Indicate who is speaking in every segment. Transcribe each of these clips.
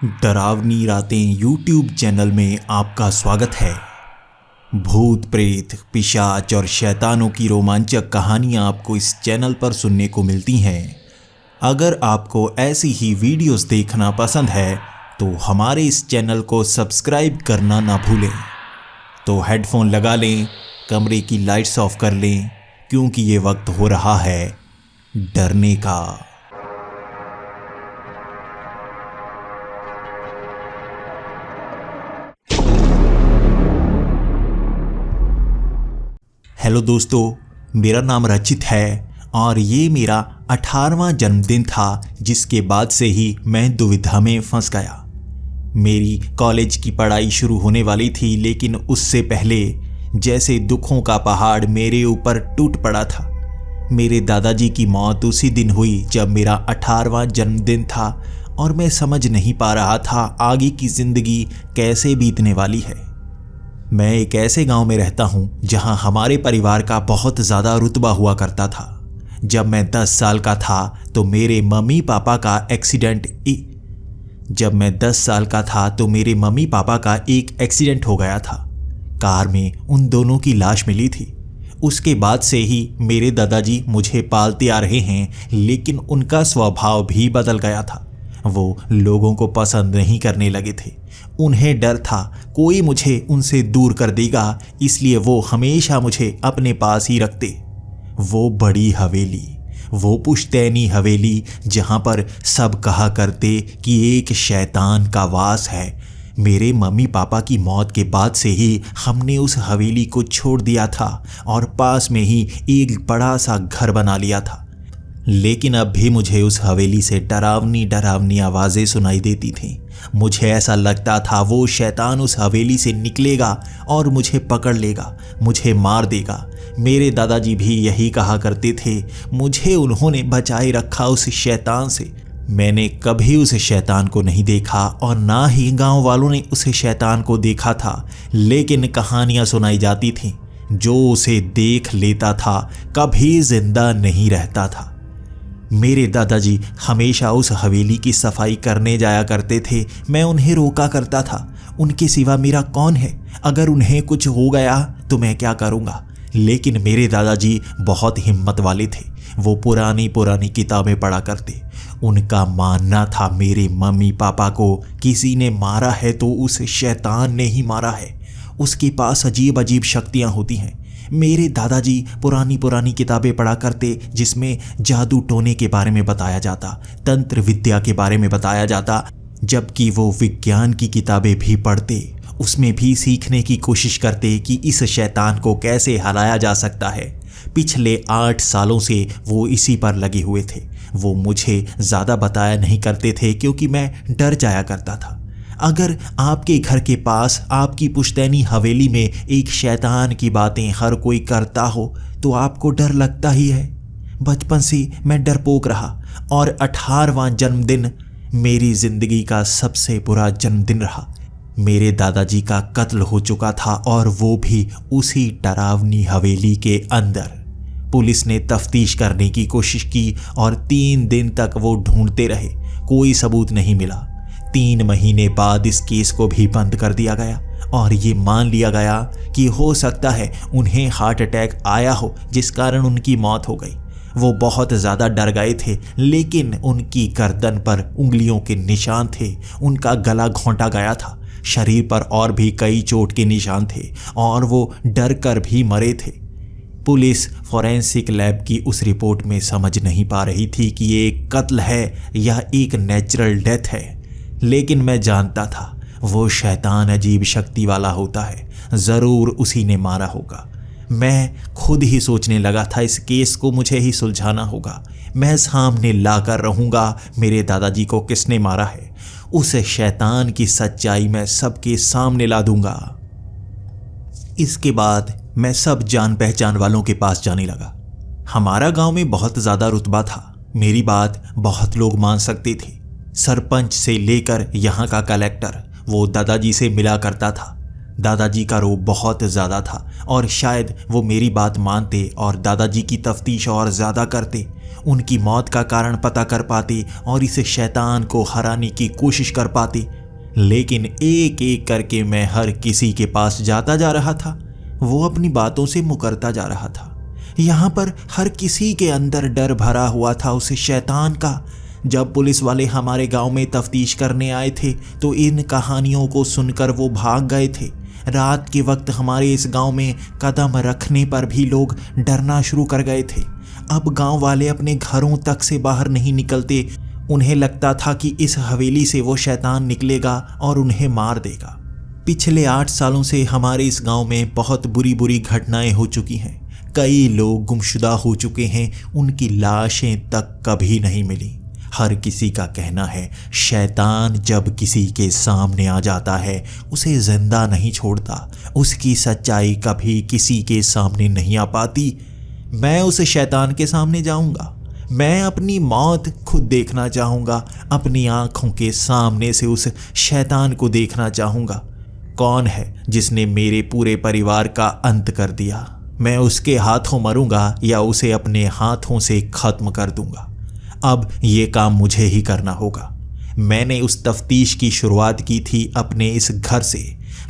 Speaker 1: डरावनी रातें YouTube channel में आपका स्वागत है। भूत प्रेत पिशाच और शैतानों की रोमांचक कहानियाँ आपको इस चैनल पर सुनने को मिलती हैं। अगर आपको ऐसी ही वीडियोस देखना पसंद है तो हमारे इस चैनल को सब्सक्राइब करना ना भूलें। तो हेडफोन लगा लें, कमरे की लाइट्स ऑफ कर लें, क्योंकि ये वक्त हो रहा है डरने का। हेलो दोस्तों, मेरा नाम रचित है और ये मेरा 18वां जन्मदिन था, जिसके बाद से ही मैं दुविधा में फंस गया। मेरी कॉलेज की पढ़ाई शुरू होने वाली थी, लेकिन उससे पहले जैसे दुखों का पहाड़ मेरे ऊपर टूट पड़ा था। मेरे दादाजी की मौत उसी दिन हुई जब मेरा 18वां जन्मदिन था और मैं समझ नहीं पा रहा था आगे की ज़िंदगी कैसे बीतने वाली है। मैं एक ऐसे गांव में रहता हूं जहां हमारे परिवार का बहुत ज़्यादा रुतबा हुआ करता था। जब मैं 10 साल का था तो मेरे मम्मी पापा का एक एक्सीडेंट हो गया था। कार में उन दोनों की लाश मिली थी। उसके बाद से ही मेरे दादाजी मुझे पालते आ रहे हैं, लेकिन उनका स्वभाव भी बदल गया था। वो लोगों को पसंद नहीं करने लगे थे। उन्हें डर था कोई मुझे उनसे दूर कर देगा, इसलिए वो हमेशा मुझे अपने पास ही रखते। वो बड़ी हवेली, वो पुश्तैनी हवेली जहाँ पर सब कहा करते कि एक शैतान का वास है। मेरे मम्मी पापा की मौत के बाद से ही हमने उस हवेली को छोड़ दिया था और पास में ही एक बड़ा सा घर बना लिया था। लेकिन अब भी मुझे उस हवेली से डरावनी डरावनी आवाज़ें सुनाई देती थीं। मुझे ऐसा लगता था वो शैतान उस हवेली से निकलेगा और मुझे पकड़ लेगा, मुझे मार देगा। मेरे दादाजी भी यही कहा करते थे। मुझे उन्होंने बचाए रखा उस शैतान से। मैंने कभी उस शैतान को नहीं देखा और ना ही गांव वालों ने उस शैतान को देखा था, लेकिन कहानियाँ सुनाई जाती थीं। जो उसे देख लेता था कभी जिंदा नहीं रहता था। मेरे दादाजी हमेशा उस हवेली की सफाई करने जाया करते थे। मैं उन्हें रोका करता था। उनके सिवा मेरा कौन है? अगर उन्हें कुछ हो गया तो मैं क्या करूँगा? लेकिन मेरे दादाजी बहुत हिम्मत वाले थे। वो पुरानी पुरानी किताबें पढ़ा करते। उनका मानना था मेरे मम्मी पापा को किसी ने मारा है तो उस शैतान ने ही मारा है। उसके पास अजीब अजीब शक्तियाँ होती हैं। मेरे दादाजी पुरानी पुरानी किताबें पढ़ा करते, जिसमें जादू टोने के बारे में बताया जाता, तंत्र विद्या के बारे में बताया जाता। जबकि वो विज्ञान की किताबें भी पढ़ते, उसमें भी सीखने की कोशिश करते कि इस शैतान को कैसे हराया जा सकता है। पिछले 8 सालों से वो इसी पर लगे हुए थे। वो मुझे ज़्यादा बताया नहीं करते थे क्योंकि मैं डर जाया करता था। अगर आपके घर के पास आपकी पुश्तैनी हवेली में एक शैतान की बातें हर कोई करता हो तो आपको डर लगता ही है। बचपन से मैं डरपोक रहा और 18वां जन्मदिन मेरी ज़िंदगी का सबसे बुरा जन्मदिन रहा। मेरे दादाजी का कत्ल हो चुका था और वो भी उसी डरावनी हवेली के अंदर। पुलिस ने तफ्तीश करने की कोशिश की और 3 दिन तक वो ढूंढते रहे, कोई सबूत नहीं मिला। 3 महीने बाद इस केस को भी बंद कर दिया गया और ये मान लिया गया कि हो सकता है उन्हें हार्ट अटैक आया हो, जिस कारण उनकी मौत हो गई। वो बहुत ज़्यादा डर गए थे, लेकिन उनकी गर्दन पर उंगलियों के निशान थे। उनका गला घोंटा गया था। शरीर पर और भी कई चोट के निशान थे और वो डर कर भी मरे थे। पुलिस फॉरेंसिक लैब की उस रिपोर्ट में समझ नहीं पा रही थी कि ये एक कत्ल है या एक नेचुरल डेथ है। लेकिन मैं जानता था वो शैतान अजीब शक्ति वाला होता है, ज़रूर उसी ने मारा होगा। मैं खुद ही सोचने लगा था इस केस को मुझे ही सुलझाना होगा। मैं सामने लाकर रहूँगा मेरे दादाजी को किसने मारा है। उस शैतान की सच्चाई मैं सबके सामने ला दूंगा। इसके बाद मैं सब जान पहचान वालों के पास जाने लगा। हमारा गांव में बहुत ज़्यादा रुतबा था। मेरी बात बहुत लोग मान सकते थे। सरपंच से लेकर यहाँ का कलेक्टर वो दादाजी से मिला करता था। दादाजी का रोब बहुत ज़्यादा था और शायद वो मेरी बात मानते और दादाजी की तफ्तीश और ज़्यादा करते। उनकी मौत का कारण पता कर पाते और इस शैतान को हराने की कोशिश कर पाते। लेकिन एक एक करके मैं हर किसी के पास जाता जा रहा था। वो अपनी बातों से मुकरता जा रहा था। यहाँ पर हर किसी के अंदर डर भरा हुआ था उस शैतान का। जब पुलिस वाले हमारे गांव में तफ्तीश करने आए थे तो इन कहानियों को सुनकर वो भाग गए थे। रात के वक्त हमारे इस गांव में कदम रखने पर भी लोग डरना शुरू कर गए थे। अब गांव वाले अपने घरों तक से बाहर नहीं निकलते। उन्हें लगता था कि इस हवेली से वो शैतान निकलेगा और उन्हें मार देगा। पिछले 8 सालों से हमारे इस गांव में बहुत बुरी बुरी घटनाएं हो चुकी हैं। कई लोग गुमशुदा हो चुके हैं, उनकी लाशें तक कभी नहीं मिली। हर किसी का कहना है शैतान जब किसी के सामने आ जाता है उसे जिंदा नहीं छोड़ता। उसकी सच्चाई कभी किसी के सामने नहीं आ पाती। मैं उस शैतान के सामने जाऊंगा। मैं अपनी मौत खुद देखना चाहूँगा। अपनी आँखों के सामने से उस शैतान को देखना चाहूँगा। कौन है जिसने मेरे पूरे परिवार का अंत कर दिया? मैं उसके हाथों मरूंगा या उसे अपने हाथों से खत्म कर दूंगा। अब ये काम मुझे ही करना होगा। मैंने उस तफ्तीश की शुरुआत की थी अपने इस घर से।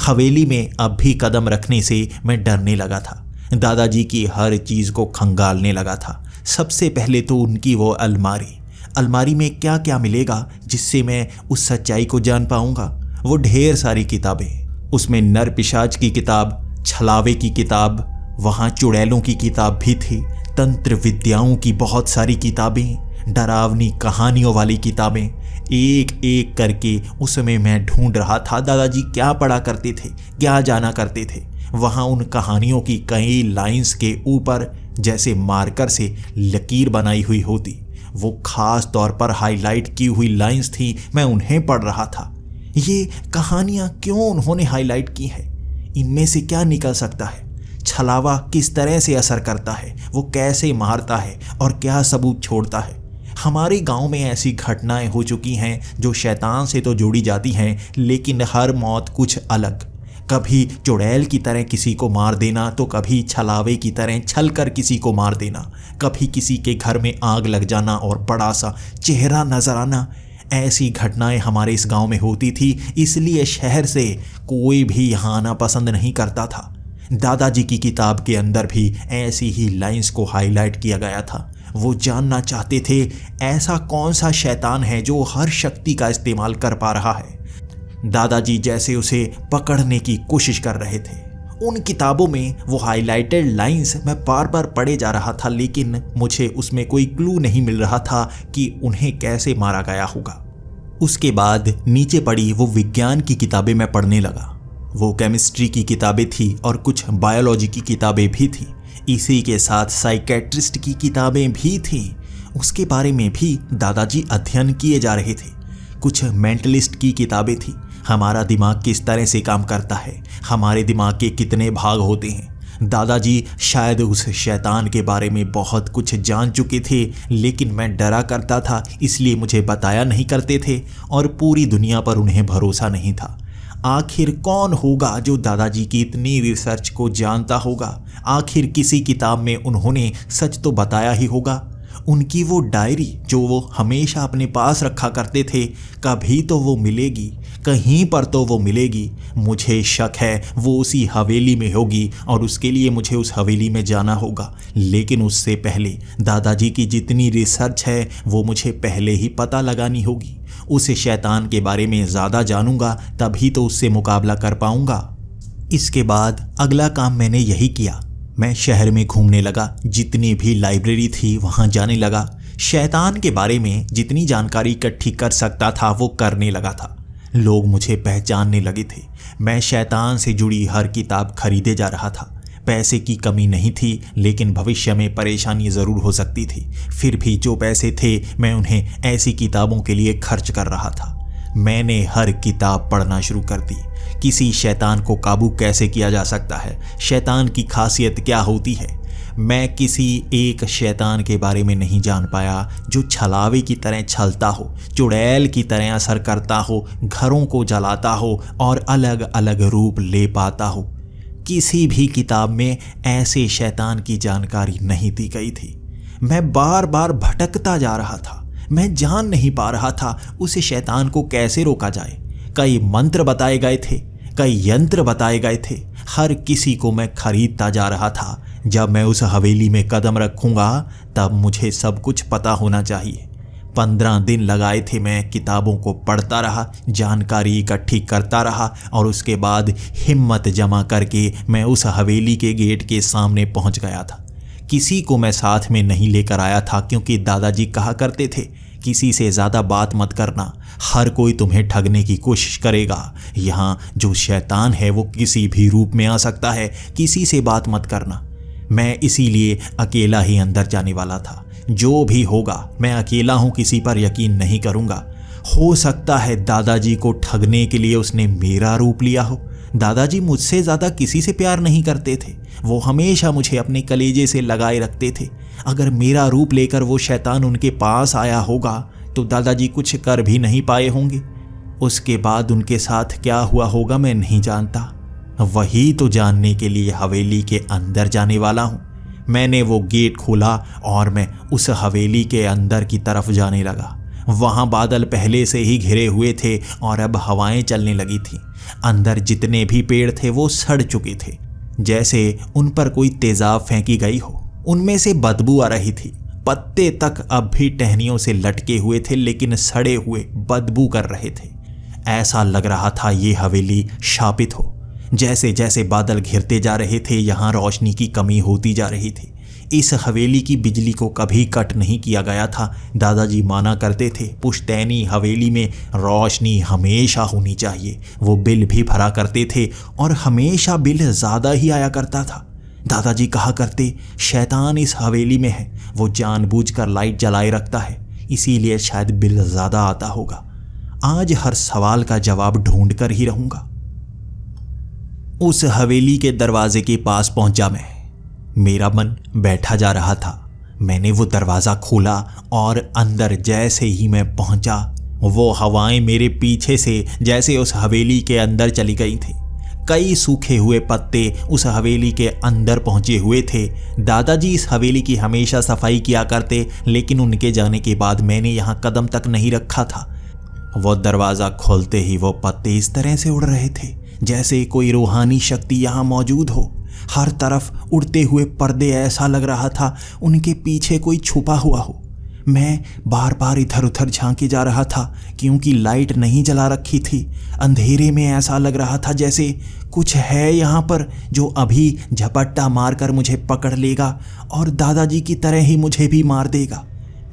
Speaker 1: हवेली में अब भी कदम रखने से मैं डरने लगा था। दादाजी की हर चीज़ को खंगालने लगा था। सबसे पहले तो उनकी वो अलमारी में क्या क्या मिलेगा जिससे मैं उस सच्चाई को जान पाऊंगा। वो ढेर सारी किताबें, उसमें नर पिशाच की किताब, छलावे की किताब, वहाँ चुड़ैलों की किताब भी थी, तंत्र विद्याओं की बहुत सारी किताबें, डरावनी कहानियों वाली किताबें। एक एक करके उसमें मैं ढूंढ रहा था दादाजी क्या पढ़ा करते थे, क्या जाना करते थे। वहाँ उन कहानियों की कई लाइंस के ऊपर जैसे मार्कर से लकीर बनाई हुई होती, वो खास तौर पर हाईलाइट की हुई लाइंस थी। मैं उन्हें पढ़ रहा था। ये कहानियाँ क्यों उन्होंने हाईलाइट की हैं? इनमें से क्या निकल सकता है? छलावा किस तरह से असर करता है, वो कैसे मारता है और क्या सबूत छोड़ता है? हमारे गांव में ऐसी घटनाएं हो चुकी हैं जो शैतान से तो जोड़ी जाती हैं, लेकिन हर मौत कुछ अलग। कभी चुड़ैल की तरह किसी को मार देना, तो कभी छलावे की तरह छल कर किसी को मार देना, कभी किसी के घर में आग लग जाना और बड़ा सा चेहरा नजर आना। ऐसी घटनाएं हमारे इस गांव में होती थी, इसलिए शहर से कोई भी यहाँ आना पसंद नहीं करता था। दादाजी की किताब के अंदर भी ऐसी ही लाइंस को हाईलाइट किया गया था। वो जानना चाहते थे ऐसा कौन सा शैतान है जो हर शक्ति का इस्तेमाल कर पा रहा है। दादाजी जैसे उसे पकड़ने की कोशिश कर रहे थे। उन किताबों में वो हाईलाइटेड लाइंस मैं बार बार पढ़े जा रहा था, लेकिन मुझे उसमें कोई क्लू नहीं मिल रहा था कि उन्हें कैसे मारा गया होगा। उसके बाद नीचे पड़ी वो विज्ञान की किताबें मैं पढ़ने लगा। वो केमिस्ट्री की किताबें थी और कुछ बायोलॉजी की किताबें भी थी। इसी के साथ साइकेट्रिस्ट की किताबें भी थीं। उसके बारे में भी दादाजी अध्ययन किए जा रहे थे। कुछ मेंटलिस्ट की किताबें थी। हमारा दिमाग किस तरह से काम करता है, हमारे दिमाग के कितने भाग होते हैं। दादाजी शायद उस शैतान के बारे में बहुत कुछ जान चुके थे, लेकिन मैं डरा करता था, इसलिए मुझे बताया नहीं करते थे और पूरी दुनिया पर उन्हें भरोसा नहीं था। आखिर कौन होगा जो दादाजी की इतनी रिसर्च को जानता होगा? आखिर किसी किताब में उन्होंने सच तो बताया ही होगा। उनकी वो डायरी जो वो हमेशा अपने पास रखा करते थे, कभी तो वो मिलेगी, कहीं पर तो वो मिलेगी। मुझे शक है वो उसी हवेली में होगी और उसके लिए मुझे उस हवेली में जाना होगा। लेकिन उससे पहले दादाजी की जितनी रिसर्च है वो मुझे पहले ही पता लगानी होगी। उस शैतान के बारे में ज़्यादा जानूंगा, तभी तो उससे मुकाबला कर पाऊंगा। इसके बाद अगला काम मैंने यही किया। मैं शहर में घूमने लगा, जितनी भी लाइब्रेरी थी वहाँ जाने लगा। शैतान के बारे में जितनी जानकारी इकट्ठी कर सकता था वो करने लगा था। लोग मुझे पहचानने लगे थे। मैं शैतान से जुड़ी हर किताब खरीदे जा रहा था। पैसे की कमी नहीं थी, लेकिन भविष्य में परेशानी ज़रूर हो सकती थी। फिर भी जो पैसे थे मैं उन्हें ऐसी किताबों के लिए खर्च कर रहा था। मैंने हर किताब पढ़ना शुरू कर दी। किसी शैतान को काबू कैसे किया जा सकता है, शैतान की खासियत क्या होती है। मैं किसी एक शैतान के बारे में नहीं जान पाया जो छलावे की तरह छलता हो, चुड़ैल की तरह असर करता हो, घरों को जलाता हो और अलग अलग रूप ले पाता हो। किसी भी किताब में ऐसे शैतान की जानकारी नहीं दी गई थी। मैं बार बार भटकता जा रहा था। मैं जान नहीं पा रहा था उस शैतान को कैसे रोका जाए। कई मंत्र बताए गए थे, कई यंत्र बताए गए थे। हर किसी को मैं खरीदता जा रहा था। जब मैं उस हवेली में कदम रखूंगा तब मुझे सब कुछ पता होना चाहिए। 15 दिन लगाए थे। मैं किताबों को पढ़ता रहा, जानकारी इकट्ठी करता रहा और उसके बाद हिम्मत जमा करके मैं उस हवेली के गेट के सामने पहुंच गया था। किसी को मैं साथ में नहीं लेकर आया था क्योंकि दादाजी कहा करते थे, किसी से ज़्यादा बात मत करना, हर कोई तुम्हें ठगने की कोशिश करेगा। यहाँ जो शैतान है वो किसी भी रूप में आ सकता है, किसी से बात मत करना। मैं इसीलिए अकेला ही अंदर जाने वाला था। जो भी होगा मैं अकेला हूँ, किसी पर यकीन नहीं करूँगा। हो सकता है दादाजी को ठगने के लिए उसने मेरा रूप लिया हो। दादाजी मुझसे ज़्यादा किसी से प्यार नहीं करते थे। वो हमेशा मुझे अपने कलेजे से लगाए रखते थे। अगर मेरा रूप लेकर वो शैतान उनके पास आया होगा तो दादाजी कुछ कर भी नहीं पाए होंगे। उसके बाद उनके साथ क्या हुआ होगा मैं नहीं जानता। वही तो जानने के लिए हवेली के अंदर जाने वाला हूँ। मैंने वो गेट खोला और मैं उस हवेली के अंदर की तरफ जाने लगा। वहाँ बादल पहले से ही घिरे हुए थे और अब हवाएं चलने लगी थीं। अंदर जितने भी पेड़ थे वो सड़ चुके थे, जैसे उन पर कोई तेजाब फेंकी गई हो। उनमें से बदबू आ रही थी। पत्ते तक अब भी टहनियों से लटके हुए थे लेकिन सड़े हुए बदबू कर रहे थे। ऐसा लग रहा था ये हवेली शापित हो। जैसे जैसे बादल घिरते जा रहे थे यहाँ रोशनी की कमी होती जा रही थी। इस हवेली की बिजली को कभी कट नहीं किया गया था। दादाजी माना करते थे पुश्तैनी हवेली में रोशनी हमेशा होनी चाहिए। वो बिल भी भरा करते थे और हमेशा बिल ज़्यादा ही आया करता था। दादाजी कहा करते शैतान इस हवेली में है, वो जानबूझकर लाइट जलाए रखता है, इसीलिए शायद बिल ज़्यादा आता होगा। आज हर सवाल का जवाब ढूंढ कर ही रहूँगा। उस हवेली के दरवाजे के पास पहुंचा मैं। मेरा मन बैठा जा रहा था। मैंने वो दरवाज़ा खोला और अंदर जैसे ही मैं पहुंचा वो हवाएं मेरे पीछे से जैसे उस हवेली के अंदर चली गई थी। कई सूखे हुए पत्ते उस हवेली के अंदर पहुंचे हुए थे। दादाजी इस हवेली की हमेशा सफाई किया करते, लेकिन उनके जाने के बाद मैंने यहाँ कदम तक नहीं रखा था। वो दरवाज़ा खोलते ही वो पत्ते इस तरह से उड़ रहे थे जैसे कोई रूहानी शक्ति यहाँ मौजूद हो। हर तरफ उड़ते हुए पर्दे, ऐसा लग रहा था उनके पीछे कोई छुपा हुआ हो। मैं बार बार इधर उधर झांके जा रहा था क्योंकि लाइट नहीं जला रखी थी। अंधेरे में ऐसा लग रहा था जैसे कुछ है यहाँ पर जो अभी झपट्टा मारकर मुझे पकड़ लेगा और दादाजी की तरह ही मुझे भी मार देगा।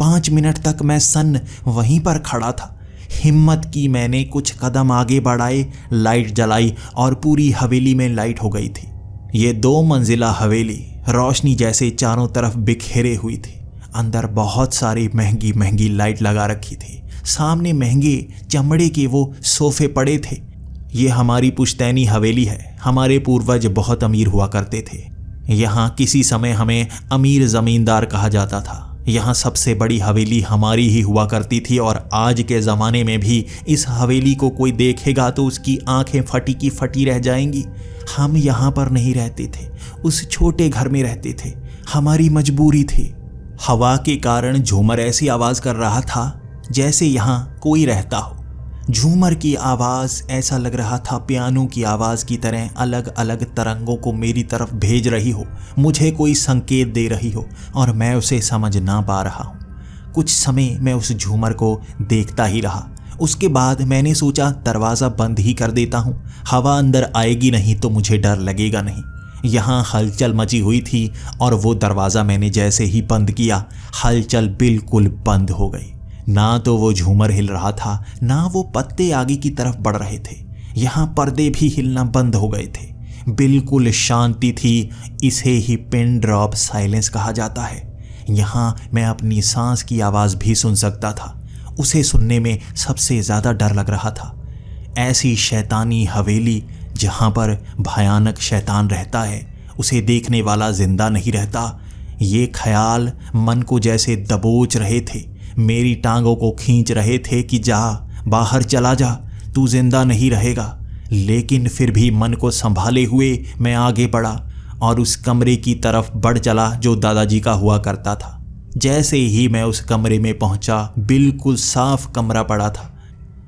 Speaker 1: 5 मिनट तक मैं सन्न वहीं पर खड़ा था। हिम्मत की मैंने कुछ कदम आगे बढ़ाए, लाइट जलाई और पूरी हवेली में लाइट हो गई थी। ये 2 मंजिला हवेली रोशनी जैसे चारों तरफ बिखेरे हुई थी। अंदर बहुत सारी महंगी महंगी लाइट लगा रखी थी। सामने महंगे चमड़े के वो सोफे पड़े थे। ये हमारी पुश्तैनी हवेली है। हमारे पूर्वज बहुत अमीर हुआ करते थे। यहाँ किसी समय हमें अमीर ज़मींदार कहा जाता था। यहाँ सबसे बड़ी हवेली हमारी ही हुआ करती थी और आज के ज़माने में भी इस हवेली को कोई देखेगा तो उसकी आंखें फटी की फटी रह जाएंगी। हम यहाँ पर नहीं रहते थे, उस छोटे घर में रहते थे। हमारी मजबूरी थी। हवा के कारण झूमर ऐसी आवाज़ कर रहा था जैसे यहाँ कोई रहता हो। झूमर की आवाज़ ऐसा लग रहा था पियानो की आवाज़ की तरह अलग अलग तरंगों को मेरी तरफ भेज रही हो, मुझे कोई संकेत दे रही हो और मैं उसे समझ ना पा रहा हूँ। कुछ समय मैं उस झूमर को देखता ही रहा। उसके बाद मैंने सोचा दरवाज़ा बंद ही कर देता हूँ। हवा अंदर आएगी नहीं तो मुझे डर लगेगा नहीं। यहाँ हलचल मची हुई थी और वो दरवाज़ा मैंने जैसे ही बंद किया, हलचल बिल्कुल बंद हो गई। ना तो वो झूमर हिल रहा था, ना वो पत्ते आगे की तरफ बढ़ रहे थे। यहाँ पर्दे भी हिलना बंद हो गए थे। बिल्कुल शांति थी। इसे ही पिन ड्रॉप साइलेंस कहा जाता है। यहाँ मैं अपनी सांस की आवाज़ भी सुन सकता था। उसे सुनने में सबसे ज़्यादा डर लग रहा था। ऐसी शैतानी हवेली जहाँ पर भयानक शैतान रहता है, उसे देखने वाला जिंदा नहीं रहता। ये ख्याल मन को जैसे दबोच रहे थे, मेरी टांगों को खींच रहे थे कि जा, बाहर चला जा, तू जिंदा नहीं रहेगा। लेकिन फिर भी मन को संभाले हुए मैं आगे बढ़ा और उस कमरे की तरफ बढ़ चला जो दादाजी का हुआ करता था। जैसे ही मैं उस कमरे में पहुंचा, बिल्कुल साफ कमरा पड़ा था।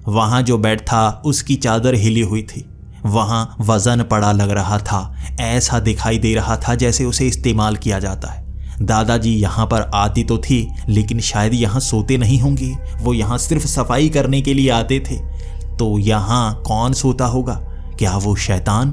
Speaker 1: वहाँ जो बेड था उसकी चादर हिली हुई थी। वहाँ वज़न पड़ा लग रहा था, ऐसा दिखाई दे रहा था जैसे उसे इस्तेमाल किया जाता है। दादाजी यहाँ पर आती तो थी, लेकिन शायद यहाँ सोते नहीं होंगे। वो यहाँ सिर्फ सफाई करने के लिए आते थे। तो यहाँ कौन सोता होगा? क्या वो शैतान?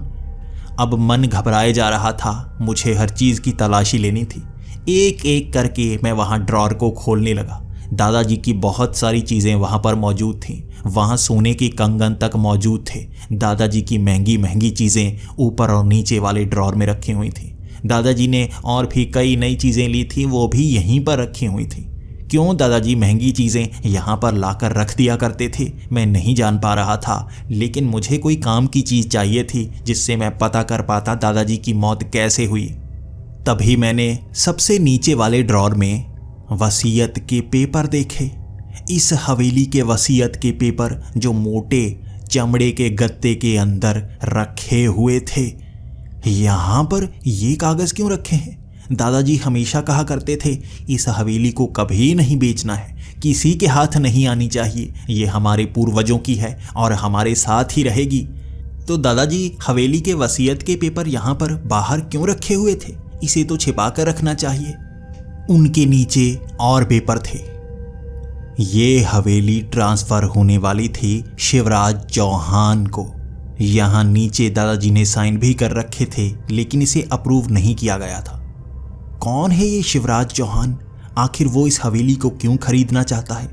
Speaker 1: अब मन घबराए जा रहा था। मुझे हर चीज़ की तलाशी लेनी थी। एक एक करके मैं वहाँ ड्रॉर को खोलने लगा। दादाजी की बहुत सारी चीज़ें वहाँ पर मौजूद थीं। वहाँ सोने के कंगन तक मौजूद थे। दादाजी की महंगी महंगी चीज़ें ऊपर और नीचे वाले ड्रॉर में रखी हुई थीं। दादाजी ने और भी कई नई चीज़ें ली थी, वो भी यहीं पर रखी हुई थी। क्यों दादाजी महंगी चीज़ें यहाँ पर लाकर रख दिया करते थे, मैं नहीं जान पा रहा था। लेकिन मुझे कोई काम की चीज़ चाहिए थी जिससे मैं पता कर पाता दादाजी की मौत कैसे हुई। तभी मैंने सबसे नीचे वाले ड्रॉर में वसीयत के पेपर देखे। इस हवेली के वसीयत के पेपर जो मोटे चमड़े के गत्ते के अंदर रखे हुए थे। यहाँ पर ये कागज़ क्यों रखे हैं? दादाजी हमेशा कहा करते थे, इस हवेली को कभी नहीं बेचना है, किसी के हाथ नहीं आनी चाहिए, ये हमारे पूर्वजों की है और हमारे साथ ही रहेगी। तो दादाजी हवेली के वसीयत के पेपर यहाँ पर बाहर क्यों रखे हुए थे? इसे तो छिपा कर रखना चाहिए। उनके नीचे और पेपर थे। ये हवेली ट्रांसफ़र होने वाली थी शिवराज चौहान को। यहाँ नीचे दादाजी ने साइन भी कर रखे थे, लेकिन इसे अप्रूव नहीं किया गया था। कौन है ये शिवराज चौहान? आखिर वो इस हवेली को क्यों खरीदना चाहता है?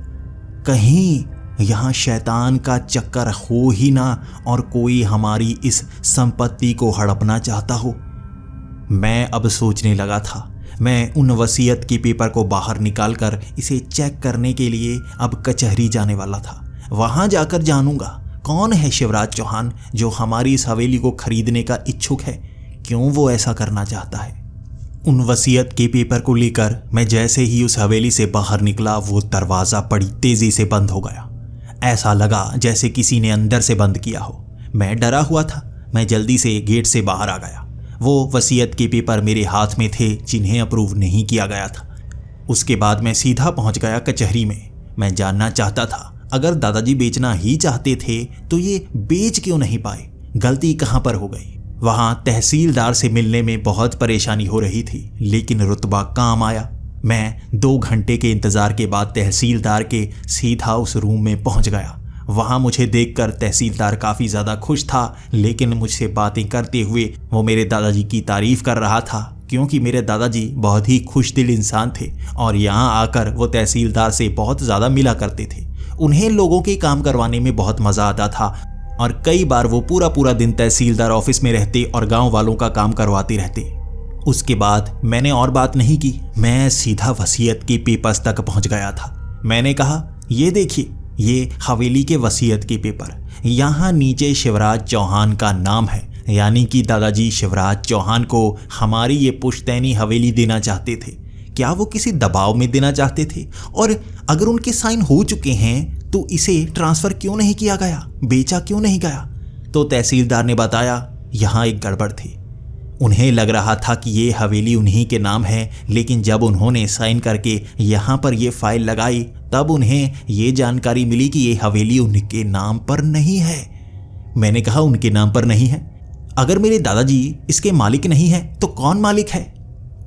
Speaker 1: कहीं यहाँ शैतान का चक्कर हो ही ना और कोई हमारी इस संपत्ति को हड़पना चाहता हो। मैं अब सोचने लगा था। मैं उन वसीयत के पेपर को बाहर निकालकर इसे चेक करने के लिए अब कचहरी जाने वाला था। वहाँ जाकर जानूंगा कौन है शिवराज चौहान जो हमारी इस हवेली को खरीदने का इच्छुक है। क्यों वो ऐसा करना चाहता है? उन वसीयत के पेपर को लेकर मैं जैसे ही उस हवेली से बाहर निकला, वो दरवाज़ा बड़ी तेज़ी से बंद हो गया। ऐसा लगा जैसे किसी ने अंदर से बंद किया हो। मैं डरा हुआ था। मैं जल्दी से गेट से बाहर आ गया। वो वसीयत के पेपर मेरे हाथ में थे जिन्हें अप्रूव नहीं किया गया था। उसके बाद मैं सीधा पहुंच गया कचहरी में। मैं जानना चाहता था, अगर दादाजी बेचना ही चाहते थे तो ये बेच क्यों नहीं पाए? गलती कहाँ पर हो गई? वहाँ तहसीलदार से मिलने में बहुत परेशानी हो रही थी, लेकिन रुतबा काम आया। मैं 2 घंटे के इंतज़ार के बाद तहसीलदार के सीधा उस रूम में पहुँच गया। वहाँ मुझे देखकर तहसीलदार काफ़ी ज़्यादा खुश था, लेकिन मुझसे बातें करते हुए वो मेरे दादाजी की तारीफ़ कर रहा था, क्योंकि मेरे दादाजी बहुत ही खुशदिल इंसान थे और यहाँ आकर वो तहसीलदार से बहुत ज़्यादा मिला करते थे। उन्हें लोगों के काम करवाने में बहुत मज़ा आता था और कई बार वो पूरा पूरा दिन तहसीलदार ऑफिस में रहते और गाँव वालों का काम करवाते रहते। उसके बाद मैंने और बात नहीं की। मैं सीधा वसीयत के पेपर्स तक पहुँच गया था। मैंने कहा, ये देखिए, ये हवेली के वसीयत के पेपर। यहाँ नीचे शिवराज चौहान का नाम है, यानी कि दादाजी शिवराज चौहान को हमारी ये पुश्तैनी हवेली देना चाहते थे। क्या वो किसी दबाव में देना चाहते थे? और अगर उनके साइन हो चुके हैं तो इसे ट्रांसफ़र क्यों नहीं किया गया, बेचा क्यों नहीं गया? तो तहसीलदार ने बताया, यहाँ एक गड़बड़ थी। उन्हें लग रहा था कि ये हवेली उन्हीं के नाम है, लेकिन जब उन्होंने साइन करके यहाँ पर ये फाइल लगाई तब उन्हें ये जानकारी मिली कि ये हवेली उनके नाम पर नहीं है। मैंने कहा, उनके नाम पर नहीं है? अगर मेरे दादाजी इसके मालिक नहीं हैं तो कौन मालिक है?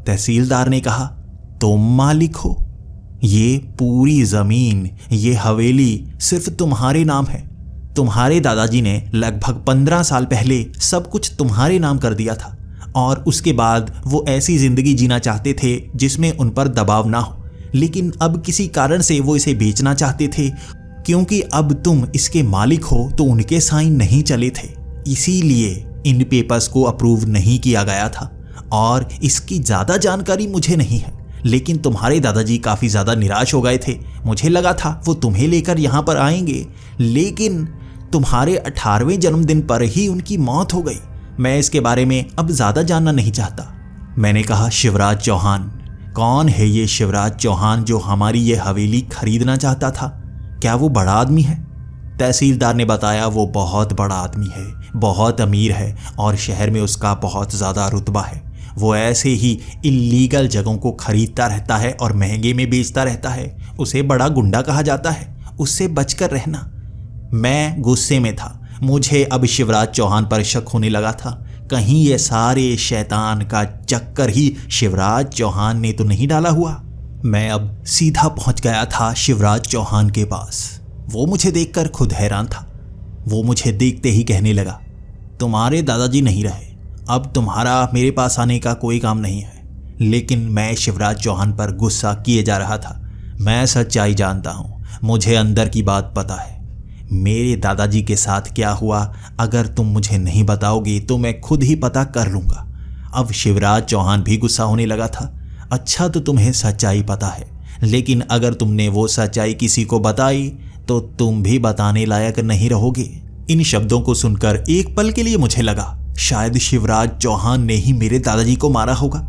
Speaker 1: तहसीलदार ने कहा, तुम मालिक हो। ये पूरी ज़मीन, ये हवेली सिर्फ तुम्हारे नाम है। तुम्हारे दादाजी ने लगभग 15 साल पहले सब कुछ तुम्हारे नाम कर दिया था और उसके बाद वो ऐसी ज़िंदगी जीना चाहते थे जिसमें उन पर दबाव ना हो। लेकिन अब किसी कारण से वो इसे बेचना चाहते थे, क्योंकि अब तुम इसके मालिक हो तो उनके साइन नहीं चले थे। इसीलिए इन पेपर्स को अप्रूव नहीं किया गया था और इसकी ज़्यादा जानकारी मुझे नहीं है। लेकिन तुम्हारे दादाजी काफ़ी ज़्यादा निराश हो गए थे। मुझे लगा था वो तुम्हें लेकर यहाँ पर आएंगे, लेकिन तुम्हारे 18वें जन्मदिन पर ही उनकी मौत हो गई। मैं इसके बारे में अब ज़्यादा जानना नहीं चाहता। मैंने कहा, शिवराज चौहान, कौन है ये शिवराज चौहान जो हमारी ये हवेली खरीदना चाहता था? क्या वो बड़ा आदमी है? तहसीलदार ने बताया, वो बहुत बड़ा आदमी है, बहुत अमीर है और शहर में उसका बहुत ज़्यादा रुतबा है। वो ऐसे ही इल्लीगल जगहों को खरीदता रहता है और महंगे में बेचता रहता है, उसे बड़ा गुंडा कहा जाता है। उससे बचकर रहना। मैं गुस्से में था। मुझे अब शिवराज चौहान पर शक होने लगा था। कहीं ये सारे शैतान का चक्कर ही शिवराज चौहान ने तो नहीं डाला हुआ। मैं अब सीधा पहुंच गया था शिवराज चौहान के पास। वो मुझे देखकर खुद हैरान था। वो मुझे देखते ही कहने लगा, तुम्हारे दादाजी नहीं रहे, अब तुम्हारा मेरे पास आने का कोई काम नहीं है। लेकिन मैं शिवराज चौहान पर गुस्सा किए जा रहा था। मैं सच्चाई जानता हूँ, मुझे अंदर की बात पता है। मेरे दादाजी के साथ क्या हुआ अगर तुम मुझे नहीं बताओगे तो मैं खुद ही पता कर लूँगा। अब शिवराज चौहान भी गुस्सा होने लगा था। अच्छा तो तुम्हें सच्चाई पता है, लेकिन अगर तुमने वो सच्चाई किसी को बताई तो तुम भी बताने लायक नहीं रहोगे। इन शब्दों को सुनकर एक पल के लिए मुझे लगा शायद शिवराज चौहान ने ही मेरे दादाजी को मारा होगा।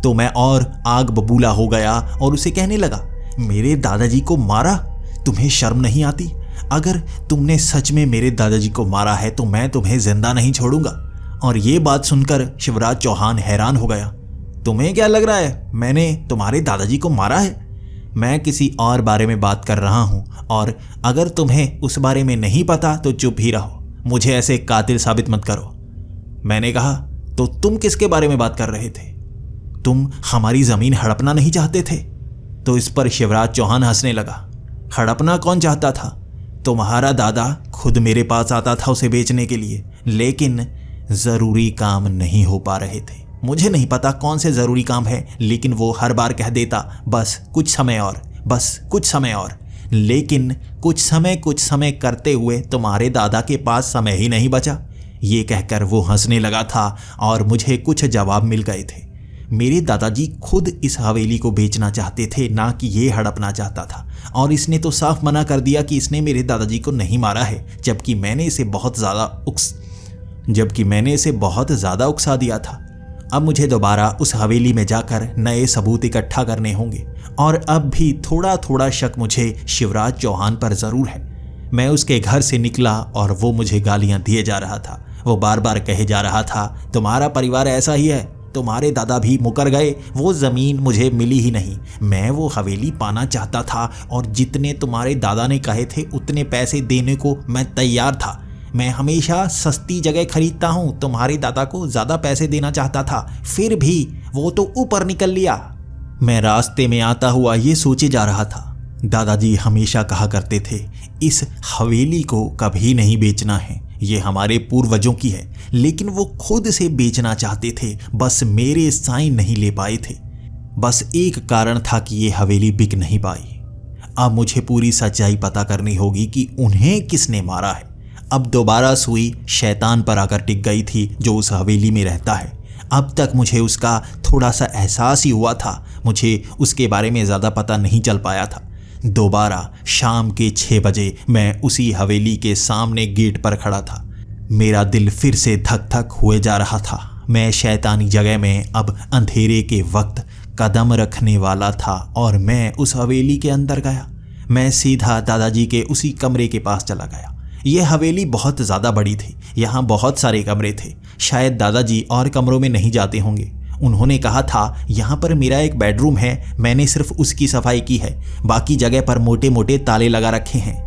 Speaker 1: तो मैं और आग बबूला हो गया और उसे कहने लगा, मेरे दादाजी को मारा? तुम्हें शर्म नहीं आती? अगर तुमने सच में मेरे दादाजी को मारा है तो मैं तुम्हें जिंदा नहीं छोड़ूंगा। और ये बात सुनकर शिवराज चौहान हैरान हो गया। तुम्हें क्या लग रहा है मैंने तुम्हारे दादाजी को मारा है? मैं किसी और बारे में बात कर रहा हूँ, और अगर तुम्हें उस बारे में नहीं पता तो चुप ही रहो, मुझे ऐसे कातिल साबित मत करो। मैंने कहा, तो तुम किसके बारे में बात कर रहे थे? तुम हमारी ज़मीन हड़पना नहीं चाहते थे? तो इस पर शिवराज चौहान हंसने लगा। हड़पना कौन चाहता था? तुम्हारा दादा खुद मेरे पास आता था उसे बेचने के लिए, लेकिन ज़रूरी काम नहीं हो पा रहे थे। मुझे नहीं पता कौन से ज़रूरी काम है, लेकिन वो हर बार कह देता, बस कुछ समय और, बस कुछ समय और। लेकिन कुछ समय करते हुए तुम्हारे दादा के पास समय ही नहीं बचा। ये कहकर वो हंसने लगा था और मुझे कुछ जवाब मिल गए थे। मेरे दादाजी खुद इस हवेली को बेचना चाहते थे, ना कि ये हड़पना चाहता था। और इसने तो साफ मना कर दिया कि इसने मेरे दादाजी को नहीं मारा है, जबकि मैंने इसे बहुत ज़्यादा उकसा दिया था। अब मुझे दोबारा उस हवेली में जाकर नए सबूत इकट्ठा करने होंगे। और अब भी थोड़ा थोड़ा शक मुझे शिवराज चौहान पर ज़रूर है। मैं उसके घर से निकला और वो मुझे गालियाँ दिए जा रहा था। वो बार बार कहे जा रहा था, तुम्हारा परिवार ऐसा ही है, तुम्हारे दादा भी मुकर गए, वो ज़मीन मुझे मिली ही नहीं। मैं वो हवेली पाना चाहता था और जितने तुम्हारे दादा ने कहे थे उतने पैसे देने को मैं तैयार था। मैं हमेशा सस्ती जगह खरीदता हूँ, तुम्हारे दादा को ज़्यादा पैसे देना चाहता था, फिर भी वो तो ऊपर निकल लिया। मैं रास्ते में आता हुआ ये सोचे जा रहा था, दादाजी हमेशा कहा करते थे, इस हवेली को कभी नहीं बेचना है, ये हमारे पूर्वजों की है। लेकिन वो खुद से बेचना चाहते थे, बस मेरे साइन नहीं ले पाए थे। बस एक कारण था कि ये हवेली बिक नहीं पाई। अब मुझे पूरी सच्चाई पता करनी होगी कि उन्हें किसने मारा है। अब दोबारा सुई शैतान पर आकर टिक गई थी जो उस हवेली में रहता है। अब तक मुझे उसका थोड़ा सा एहसास ही हुआ था, मुझे उसके बारे में ज़्यादा पता नहीं चल पाया था। दोबारा शाम के 6 बजे मैं उसी हवेली के सामने गेट पर खड़ा था। मेरा दिल फिर से धक धक हुए जा रहा था। मैं शैतानी जगह में अब अंधेरे के वक्त कदम रखने वाला था और मैं उस हवेली के अंदर गया। मैं सीधा दादाजी के उसी कमरे के पास चला गया। यह हवेली बहुत ज़्यादा बड़ी थी, यहाँ बहुत सारे कमरे थे। शायद दादाजी और कमरों में नहीं जाते होंगे। उन्होंने कहा था, यहाँ पर मेरा एक बेडरूम है, मैंने सिर्फ उसकी सफाई की है, बाकी जगह पर मोटे मोटे ताले लगा रखे हैं।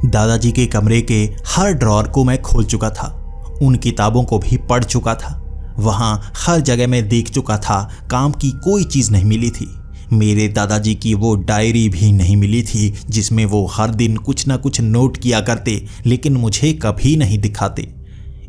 Speaker 1: दादाजी के कमरे के हर ड्रॉर को मैं खोल चुका था, उन किताबों को भी पढ़ चुका था। वहाँ हर जगह मैं देख चुका था, काम की कोई चीज़ नहीं मिली थी। मेरे दादाजी की वो डायरी भी नहीं मिली थी जिसमें वो हर दिन कुछ ना कुछ नोट किया करते, लेकिन मुझे कभी नहीं दिखाते।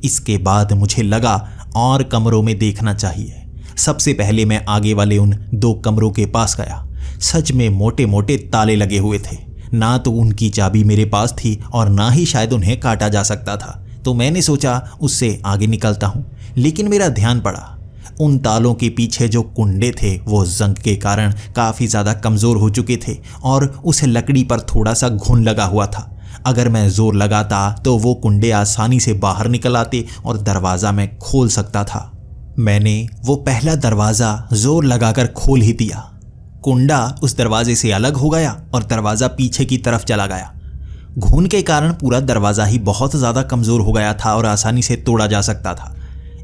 Speaker 1: इसके बाद मुझे लगा और कमरों में देखना चाहिए। सबसे पहले मैं आगे वाले उन 2 कमरों के पास गया। सच में मोटे मोटे ताले लगे हुए थे। ना तो उनकी चाबी मेरे पास थी और ना ही शायद उन्हें काटा जा सकता था। तो मैंने सोचा उससे आगे निकलता हूँ, लेकिन मेरा ध्यान पड़ा उन तालों के पीछे जो कुंडे थे वो जंग के कारण काफ़ी ज़्यादा कमज़ोर हो चुके थे और उस लकड़ी पर थोड़ा सा घुन लगा हुआ था। अगर मैं ज़ोर लगाता तो वो कुंडे आसानी से बाहर निकल आते और दरवाज़ा मैं खोल सकता था। मैंने वो पहला दरवाज़ा ज़ोर लगाकर खोल ही दिया। कुंडा उस दरवाजे से अलग हो गया और दरवाज़ा पीछे की तरफ चला गया। घुन के कारण पूरा दरवाज़ा ही बहुत ज़्यादा कमज़ोर हो गया था और आसानी से तोड़ा जा सकता था।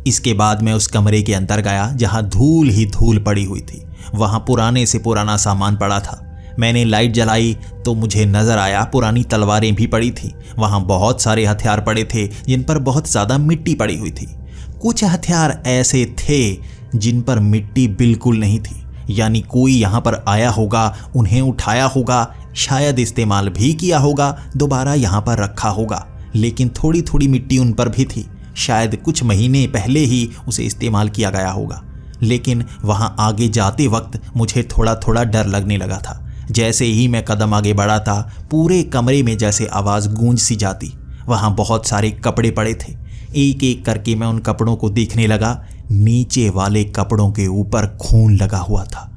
Speaker 1: इसके बाद मैं उस कमरे के अंदर गया जहां धूल ही धूल पड़ी हुई थी। वहां पुराने से पुराना सामान पड़ा था। मैंने लाइट जलाई तो मुझे नजर आया पुरानी तलवारें भी पड़ी थी। वहां बहुत सारे हथियार पड़े थे जिन पर बहुत ज़्यादा मिट्टी पड़ी हुई थी। कुछ हथियार ऐसे थे जिन पर मिट्टी बिल्कुल नहीं थी, यानी कोई यहाँ पर आया होगा, उन्हें उठाया होगा, शायद इस्तेमाल भी किया होगा, दोबारा यहाँ पर रखा होगा, लेकिन थोड़ी थोड़ी मिट्टी उन पर भी थी। शायद कुछ महीने पहले ही उसे इस्तेमाल किया गया होगा। लेकिन वहाँ आगे जाते वक्त मुझे थोड़ा थोड़ा डर लगने लगा था। जैसे ही मैं कदम आगे बढ़ा था, पूरे कमरे में जैसे आवाज़ गूंज सी जाती। वहाँ बहुत सारे कपड़े पड़े थे। एक एक करके मैं उन कपड़ों को देखने लगा। नीचे वाले कपड़ों के ऊपर खून लगा हुआ था।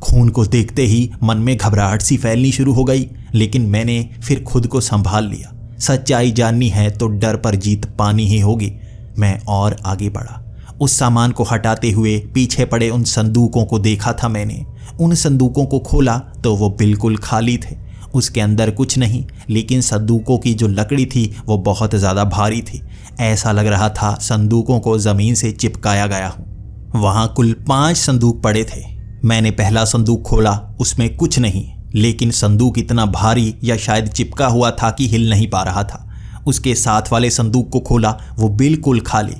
Speaker 1: खून को देखते ही मन में घबराहट सी फैलनी शुरू हो गई, लेकिन मैंने फिर खुद को संभाल लिया। सच्चाई जाननी है तो डर पर जीत पानी ही होगी। मैं और आगे बढ़ा। उस सामान को हटाते हुए पीछे पड़े उन संदूकों को देखा था मैंने। उन संदूकों को खोला तो वो बिल्कुल खाली थे। उसके अंदर कुछ नहीं, लेकिन संदूकों की जो लकड़ी थी वो बहुत ज़्यादा भारी थी। ऐसा लग रहा था संदूकों को ज़मीन से चिपकाया गया हो। वहाँ कुल 5 संदूक पड़े थे। मैंने पहला संदूक खोला, उसमें कुछ नहीं, लेकिन संदूक इतना भारी या शायद चिपका हुआ था कि हिल नहीं पा रहा था। उसके साथ वाले संदूक को खोला, वो बिल्कुल खाली,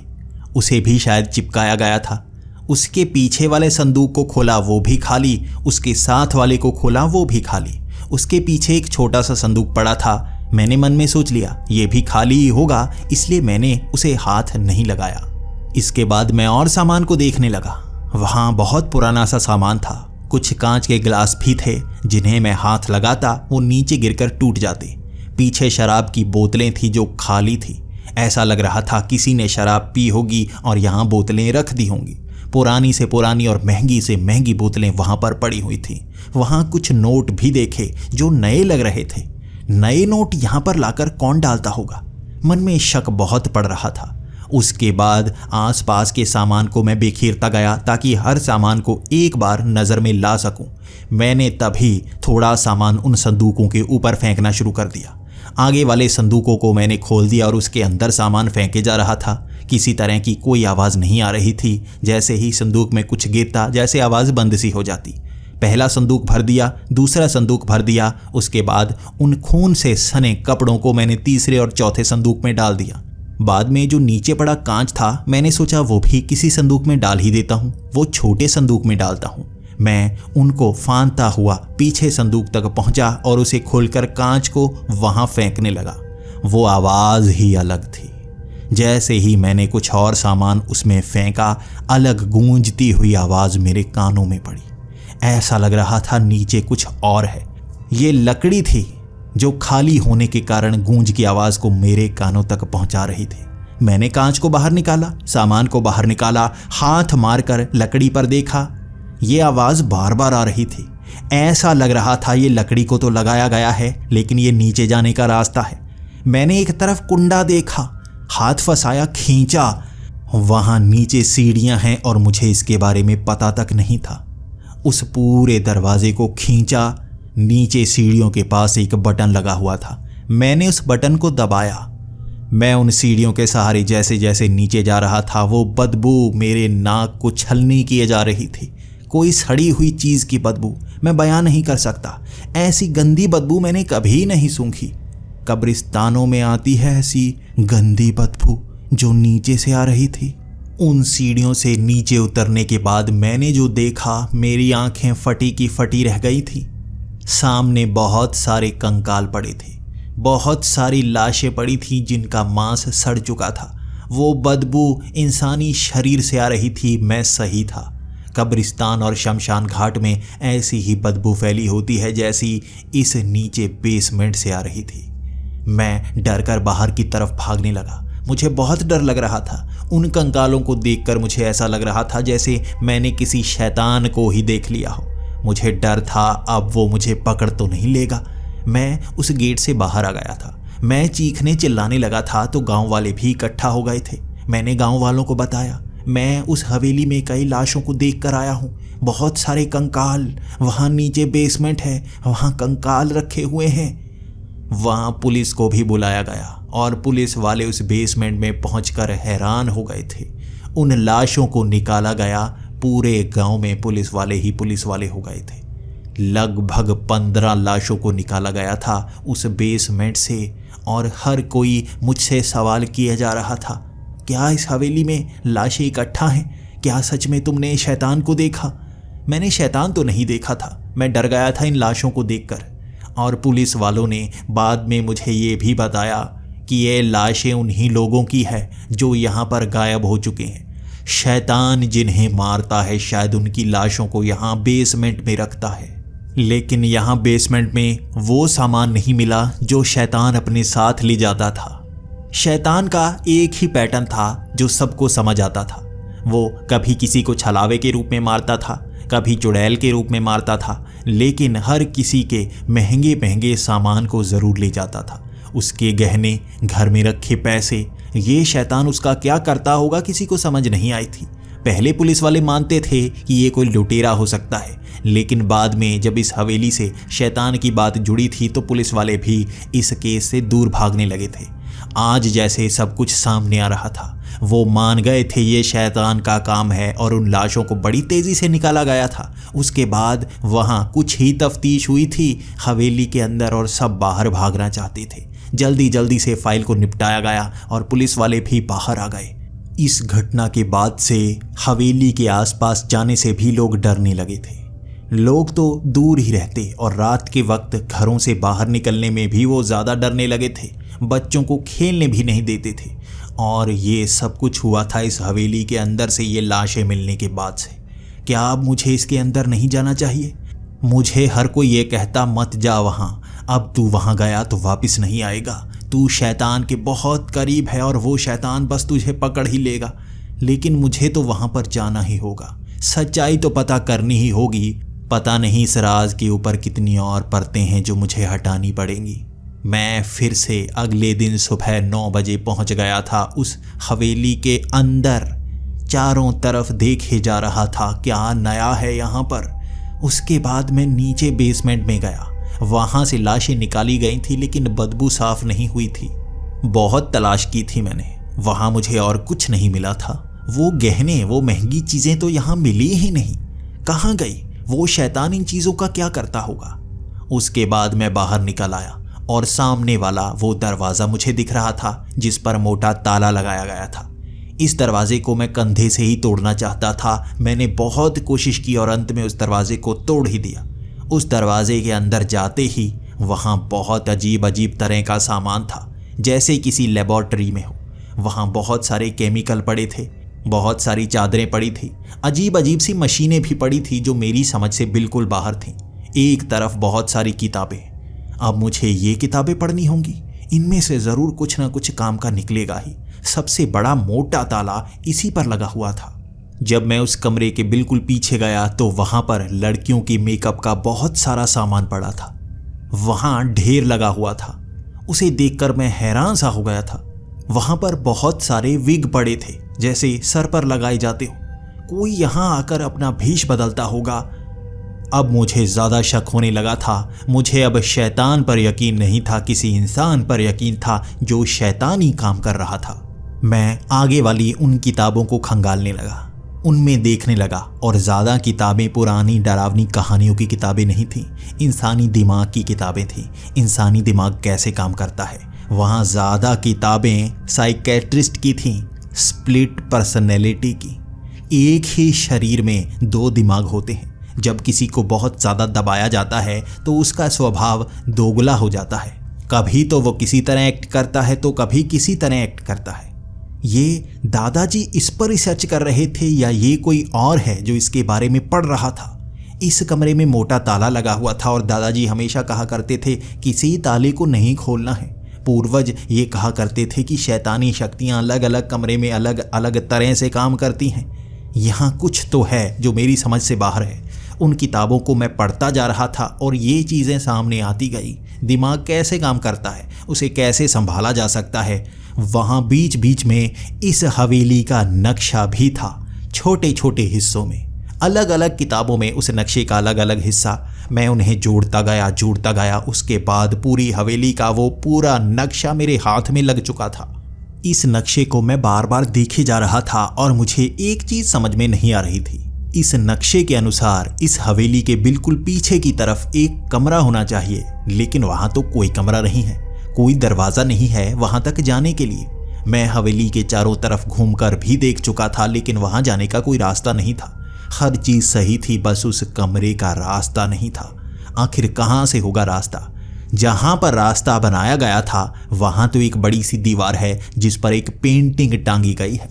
Speaker 1: उसे भी शायद चिपकाया गया था। उसके पीछे वाले संदूक को खोला, वो भी खाली। उसके साथ वाले को खोला, वो भी खाली। उसके पीछे एक छोटा सा संदूक पड़ा था। मैंने मन में सोच लिया ये भी खाली ही होगा, इसलिए मैंने उसे हाथ नहीं लगाया। इसके बाद मैं और सामान को देखने लगा। वहाँ बहुत पुराना सा सामान था। कुछ कांच के गिलास भी थे जिन्हें मैं हाथ लगाता वो नीचे गिरकर टूट जाते। पीछे शराब की बोतलें थी जो खाली थी। ऐसा लग रहा था किसी ने शराब पी होगी और यहाँ बोतलें रख दी होंगी। पुरानी से पुरानी और महंगी से महंगी बोतलें वहाँ पर पड़ी हुई थी। वहाँ कुछ नोट भी देखे जो नए लग रहे थे। नए नोट यहाँ पर लाकर कौन डालता होगा? मन में शक बहुत पड़ रहा था। उसके बाद आसपास के सामान को मैं बिखेरता गया ताकि हर सामान को एक बार नज़र में ला सकूं। मैंने तभी थोड़ा सामान उन संदूकों के ऊपर फेंकना शुरू कर दिया। आगे वाले संदूकों को मैंने खोल दिया और उसके अंदर सामान फेंके जा रहा था। किसी तरह की कोई आवाज़ नहीं आ रही थी। जैसे ही संदूक में कुछ गिरता, जैसे आवाज़ बंद सी हो जाती। पहला संदूक भर दिया, दूसरा संदूक भर दिया। उसके बाद उन खून से सने कपड़ों को मैंने तीसरे और चौथे संदूक में डाल दिया। बाद में जो नीचे पड़ा कांच था, मैंने सोचा वो भी किसी संदूक में डाल ही देता हूँ, वो छोटे संदूक में डालता हूँ। मैं उनको फांदता हुआ पीछे संदूक तक पहुंचा और उसे खोलकर कांच को वहां फेंकने लगा। वो आवाज़ ही अलग थी। जैसे ही मैंने कुछ और सामान उसमें फेंका, अलग गूंजती हुई आवाज़ मेरे कानों में पड़ी। ऐसा लग रहा था नीचे कुछ और है। ये लकड़ी थी जो खाली होने के कारण गूंज की आवाज़ को मेरे कानों तक पहुंचा रही थी। मैंने कांच को बाहर निकाला, सामान को बाहर निकाला, हाथ मारकर लकड़ी पर देखा। ये आवाज़ बार बार आ रही थी। ऐसा लग रहा था ये लकड़ी को तो लगाया गया है, लेकिन ये नीचे जाने का रास्ता है। मैंने एक तरफ कुंडा देखा, हाथ फंसाया, खींचा। वहाँ नीचे सीढ़ियाँ हैं और मुझे इसके बारे में पता तक नहीं था। उस पूरे दरवाजे को खींचा। नीचे सीढ़ियों के पास एक बटन लगा हुआ था। मैंने उस बटन को दबाया। मैं उन सीढ़ियों के सहारे जैसे जैसे नीचे जा रहा था, वो बदबू मेरे नाक को छलनी किए जा रही थी। कोई सड़ी हुई चीज़ की बदबू, मैं बयां नहीं कर सकता। ऐसी गंदी बदबू मैंने कभी नहीं सूंघी। कब्रिस्तानों में आती है ऐसी गंदी बदबू जो नीचे से आ रही थी। उन सीढ़ियों से नीचे उतरने के बाद मैंने जो देखा, मेरी आंखें फटी की फटी रह गई थी। सामने बहुत सारे कंकाल पड़े थे। बहुत सारी लाशें पड़ी थी जिनका मांस सड़ चुका था। वो बदबू इंसानी शरीर से आ रही थी। मैं सही था। कब्रिस्तान और शमशान घाट में ऐसी ही बदबू फैली होती है जैसी इस नीचे बेसमेंट से आ रही थी। मैं डरकर बाहर की तरफ भागने लगा। मुझे बहुत डर लग रहा था। उन कंकालों को देखकर मुझे ऐसा लग रहा था जैसे मैंने किसी शैतान को ही देख लिया हो। मुझे डर था अब वो मुझे पकड़ तो नहीं लेगा। मैं उस गेट से बाहर आ गया था। मैं चीखने चिल्लाने लगा था तो गांव वाले भी इकट्ठा हो गए थे। मैंने गांव वालों को बताया, मैं उस हवेली में कई लाशों को देख कर आया हूँ। बहुत सारे कंकाल, वहाँ नीचे बेसमेंट है, वहाँ कंकाल रखे हुए हैं। वहाँ पुलिस को भी बुलाया गया और पुलिस वाले उस बेसमेंट में पहुंचकर हैरान हो गए थे। उन लाशों को निकाला गया। पूरे गांव में पुलिस वाले ही पुलिस वाले हो गए थे। लगभग 15 लाशों को निकाला गया था उस बेसमेंट से, और हर कोई मुझसे सवाल किया जा रहा था, क्या इस हवेली में लाशें इकट्ठा हैं? क्या सच में तुमने शैतान को देखा? मैंने शैतान तो नहीं देखा था, मैं डर गया था इन लाशों को देखकर। और पुलिस वालों ने बाद में मुझे ये भी बताया कि ये लाशें उन्हीं लोगों की है जो यहाँ पर गायब हो चुके हैं। शैतान जिन्हें मारता है शायद उनकी लाशों को यहाँ बेसमेंट में रखता है। लेकिन यहाँ बेसमेंट में वो सामान नहीं मिला जो शैतान अपने साथ ले जाता था। शैतान का एक ही पैटर्न था जो सबको समझ आता था। वो कभी किसी को छलावे के रूप में मारता था, कभी चुड़ैल के रूप में मारता था, लेकिन हर किसी के महंगे महंगे सामान को ज़रूर ले जाता था। उसके गहने, घर में रखे पैसे, ये शैतान उसका क्या करता होगा किसी को समझ नहीं आई थी। पहले पुलिस वाले मानते थे कि ये कोई लुटेरा हो सकता है, लेकिन बाद में जब इस हवेली से शैतान की बात जुड़ी थी तो पुलिस वाले भी इस केस से दूर भागने लगे थे। आज जैसे सब कुछ सामने आ रहा था, वो मान गए थे ये शैतान का काम है और उन लाशों को बड़ी तेज़ी से निकाला गया था। उसके बाद वहाँ कुछ ही तफ्तीश हुई थी हवेली के अंदर और सब बाहर भागना चाहते थे। जल्दी जल्दी से फाइल को निपटाया गया और पुलिस वाले भी बाहर आ गए। इस घटना के बाद से हवेली के आसपास जाने से भी लोग डरने लगे थे। लोग तो दूर ही रहते और रात के वक्त घरों से बाहर निकलने में भी वो ज़्यादा डरने लगे थे। बच्चों को खेलने भी नहीं देते थे। और ये सब कुछ हुआ था इस हवेली के अंदर से ये लाशें मिलने के बाद से। क्या अब मुझे इसके अंदर नहीं जाना चाहिए? मुझे हर कोई ये कहता मत जा वहाँ, अब तू वहाँ गया तो वापस नहीं आएगा, तू शैतान के बहुत करीब है और वो शैतान बस तुझे पकड़ ही लेगा। लेकिन मुझे तो वहाँ पर जाना ही होगा, सच्चाई तो पता करनी ही होगी। पता नहीं इस राज के ऊपर कितनी और परतें हैं जो मुझे हटानी पड़ेंगी। मैं फिर से अगले दिन सुबह 9 बजे पहुंच गया था उस हवेली के अंदर। चारों तरफ देखे जा रहा था क्या नया है यहाँ पर। उसके बाद मैं नीचे बेसमेंट में गया। वहाँ से लाशें निकाली गई थी लेकिन बदबू साफ नहीं हुई थी। बहुत तलाश की थी मैंने, वहाँ मुझे और कुछ नहीं मिला था। वो गहने, वो महंगी चीज़ें तो यहाँ मिली ही नहीं। कहाँ गई? वो शैतान इन चीज़ों का क्या करता होगा? उसके बाद मैं बाहर निकल आया और सामने वाला वो दरवाज़ा मुझे दिख रहा था जिस पर मोटा ताला लगाया गया था। इस दरवाजे को मैं कंधे से ही तोड़ना चाहता था। मैंने बहुत कोशिश की और अंत में उस दरवाजे को तोड़ ही दिया। उस दरवाजे के अंदर जाते ही वहाँ बहुत अजीब अजीब तरह का सामान था, जैसे किसी लेबॉर्ट्री में हो। वहाँ बहुत सारे केमिकल पड़े थे, बहुत सारी चादरें पड़ी थी, अजीब अजीब सी मशीनें भी पड़ी थी जो मेरी समझ से बिल्कुल बाहर थीं। एक तरफ बहुत सारी किताबें। अब मुझे ये किताबें पढ़नी होंगी, इनमें से ज़रूर कुछ ना कुछ काम का निकलेगा ही। सबसे बड़ा मोटा ताला इसी पर लगा हुआ था। जब मैं उस कमरे के बिल्कुल पीछे गया तो वहाँ पर लड़कियों की मेकअप का बहुत सारा सामान पड़ा था। वहाँ ढेर लगा हुआ था। उसे देखकर मैं हैरान सा हो गया था। वहाँ पर बहुत सारे विग पड़े थे, जैसे सर पर लगाए जाते हो। कोई यहाँ आकर अपना भेष बदलता होगा। अब मुझे ज़्यादा शक होने लगा था। मुझे अब शैतान पर यकीन नहीं था, किसी इंसान पर यकीन था जो शैतानी काम कर रहा था। मैं आगे वाली उन किताबों को खंगालने लगा, उनमें देखने लगा और ज़्यादा किताबें पुरानी डरावनी कहानियों की किताबें नहीं थीं, इंसानी दिमाग की किताबें थीं। इंसानी दिमाग कैसे काम करता है। वहाँ ज़्यादा किताबें साइकेट्रिस्ट की थीं, स्प्लिट पर्सनैलिटी की। एक ही शरीर में 2 दिमाग होते हैं। जब किसी को बहुत ज़्यादा दबाया जाता है तो उसका स्वभाव दोगला हो जाता है। कभी तो वो किसी तरह एक्ट करता है तो कभी किसी तरह एक्ट करता है। ये दादाजी इस पर रिसर्च कर रहे थे या ये कोई और है जो इसके बारे में पढ़ रहा था। इस कमरे में मोटा ताला लगा हुआ था और दादाजी हमेशा कहा करते थे किसी ताले को नहीं खोलना है। पूर्वज ये कहा करते थे कि शैतानी शक्तियाँ अलग अलग कमरे में अलग अलग तरह से काम करती हैं। यहाँ कुछ तो है जो मेरी समझ से बाहर है। उन किताबों को मैं पढ़ता जा रहा था और ये चीज़ें सामने आती गई। दिमाग कैसे काम करता है, उसे कैसे संभाला जा सकता है। वहाँ बीच बीच में इस हवेली का नक्शा भी था, छोटे छोटे हिस्सों में, अलग अलग किताबों में उस नक्शे का अलग अलग हिस्सा। मैं उन्हें जोड़ता गया। उसके बाद पूरी हवेली का वो पूरा नक्शा मेरे हाथ में लग चुका था। इस नक्शे को मैं बार बार देखे जा रहा था और मुझे एक चीज समझ में नहीं आ रही थी। इस नक्शे के अनुसार इस हवेली के बिल्कुल पीछे की तरफ एक कमरा होना चाहिए, लेकिन वहां तो कोई कमरा नहीं है, कोई दरवाजा नहीं है वहां तक जाने के लिए। मैं हवेली के चारों तरफ घूमकर भी देख चुका था, लेकिन वहां जाने का कोई रास्ता नहीं था। हर चीज सही थी, बस उस कमरे का रास्ता नहीं था। आखिर कहां से होगा रास्ता? जहां पर रास्ता बनाया गया था वहां तो एक बड़ी सी दीवार है जिस पर एक पेंटिंग टांगी गई है।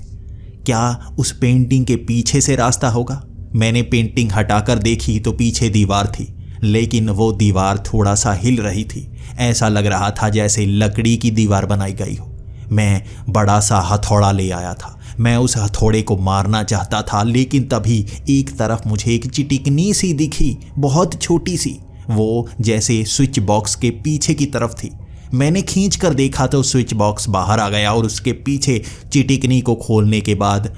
Speaker 1: क्या उस पेंटिंग के पीछे से रास्ता होगा? मैंने पेंटिंग हटाकर देखी तो पीछे दीवार थी, लेकिन वो दीवार थोड़ा सा हिल रही थी। ऐसा लग रहा था जैसे लकड़ी की दीवार बनाई गई हो। मैं बड़ा सा हथौड़ा ले आया था। मैं उस हथौड़े को मारना चाहता था, लेकिन तभी एक तरफ मुझे एक चिटिकनी सी दिखी, बहुत छोटी सी। वो जैसे स्विच बॉक्स के पीछे की तरफ थी। मैंने खींच कर देखा तो स्विच बॉक्स बाहर आ गया और उसके पीछे चिटिकनी को खोलने के बाद